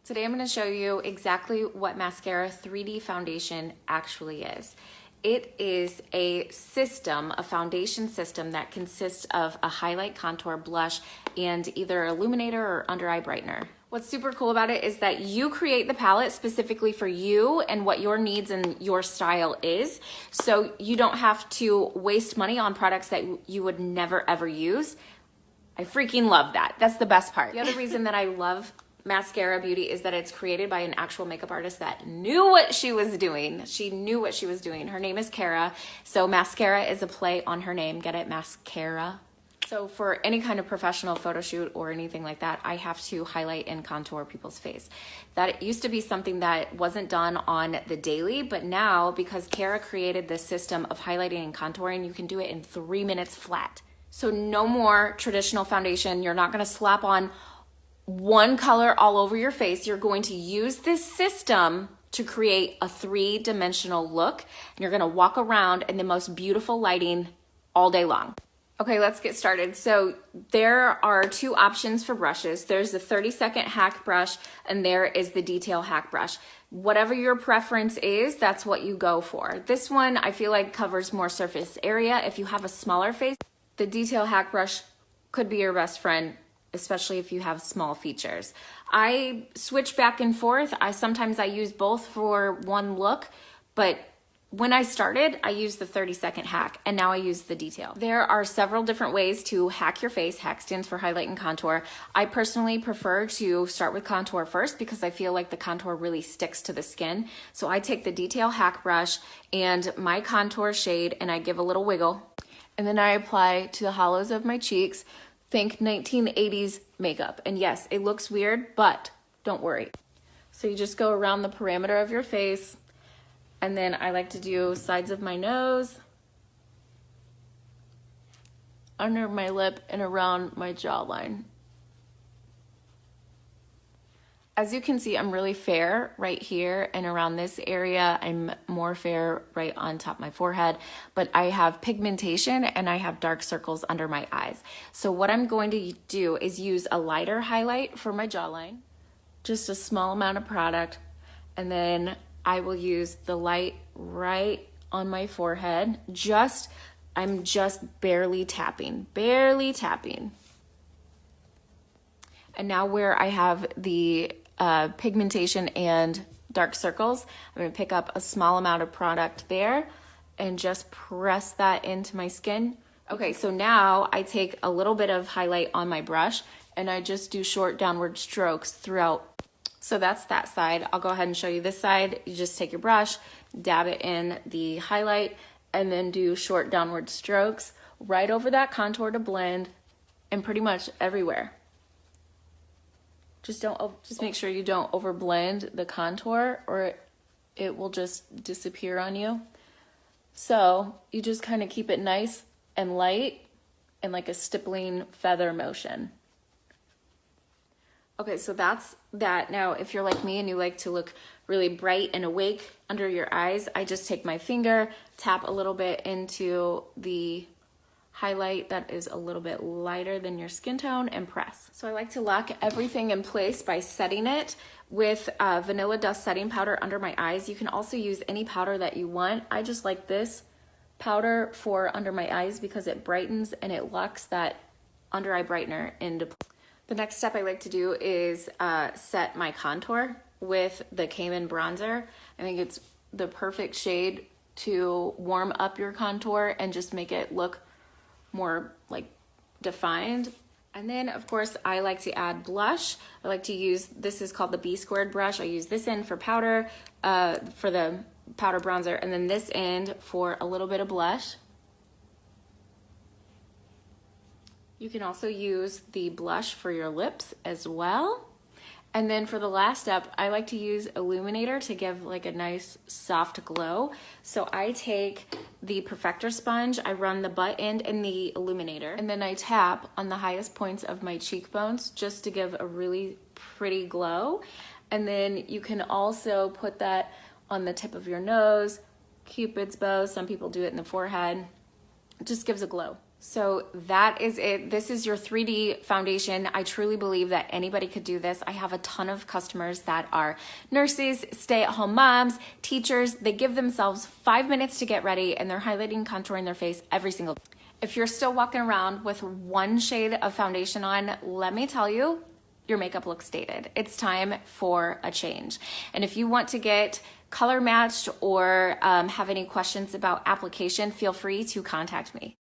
Today I'm going to show you exactly what Mascara 3D Foundation actually is. It is a system, a foundation system that consists of a highlight, contour, blush, and either illuminator or under eye brightener. What's super cool about it is that you create the palette specifically for you and what your needs and your style is. So you don't have to waste money on products that you would never ever use. I freaking love that. That's the best part. The other reason that I love Mascara Beauty is that it's created by an actual makeup artist that knew what she was doing. She knew what she was doing. Her name is Kara. So mascara is a play on her name. Get it? Mascara. So for any kind of professional photo shoot or anything like that, I have to highlight and contour people's face. That used to be something that wasn't done on the daily, but now because Kara created this system of highlighting and contouring, you can do it in 3 minutes flat. So no more traditional foundation. You're not going to slap on one color all over your face. You're going to use this system to create a 3-dimensional look, and you're going to walk around in the most beautiful lighting all day long. Okay, let's get started. So there are 2 options for brushes. There's the 30-second hack brush, and there is the detail hack brush. Whatever your preference is, that's what you go for. This one I feel like covers more surface area. If you have a smaller face, the detail hack brush could be your best friend, especially if you have small features. I switch back and forth. Sometimes I use both for one look, but when I started, I used the 30-second hack, and now I use the detail. There are several different ways to hack your face. Hack stands for highlight and contour. I personally prefer to start with contour first because I feel like the contour really sticks to the skin. So I take the detail hack brush and my contour shade, and I give a little wiggle, and then I apply to the hollows of my cheeks. Think 1980s makeup. And yes, it looks weird, but don't worry. So you just go around the perimeter of your face, and then I like to do sides of my nose, under my lip, and around my jawline. As you can see, I'm really fair right here, and around this area, I'm more fair right on top of my forehead, but I have pigmentation and I have dark circles under my eyes. So what I'm going to do is use a lighter highlight for my jawline, just a small amount of product, and then I will use the light right on my forehead. I'm just barely tapping. And now where I have the pigmentation and dark circles, I'm going to pick up a small amount of product there and just press that into my skin. Okay, so now I take a little bit of highlight on my brush and I just do short downward strokes throughout. So that's that side. I'll go ahead and show you this side. You just take your brush, dab it in the highlight, and then do short downward strokes right over that contour to blend, and pretty much everywhere. Just make sure you don't overblend the contour or it will just disappear on you. So you just kind of keep it nice and light and like a stippling feather motion. Okay, so that's that. Now, if you're like me and you like to look really bright and awake under your eyes, I just take my finger, tap a little bit into the highlight that is a little bit lighter than your skin tone, and press. So I like to lock everything in place by setting it with Vanilla Dust setting powder under my eyes. You can also use any powder that you want. I just like this powder for under my eyes because it brightens and it locks that under eye brightener into place. The next step I like to do is set my contour with the Cayman bronzer. I think it's the perfect shade to warm up your contour and just make it look more like defined. And then of course I like to add blush. I like to use, this is called the B-squared brush. I use this end for powder, for the powder bronzer, and then this end for a little bit of blush. You can also use the blush for your lips as well. And then for the last step, I like to use illuminator to give like a nice soft glow. So I take the Perfector sponge, I run the butt end in the illuminator, and then I tap on the highest points of my cheekbones just to give a really pretty glow. And then you can also put that on the tip of your nose, Cupid's bow. Some people do it in the forehead. It just gives a glow. So that is it. This is your 3D foundation. I truly believe that anybody could do this. I have a ton of customers that are nurses, stay-at-home moms, teachers. They give themselves 5 minutes to get ready and they're highlighting, contouring their face every single day. If you're still walking around with one shade of foundation on, let me tell you, your makeup looks dated. It's time for a change. And if you want to get color matched or have any questions about application, feel free to contact me.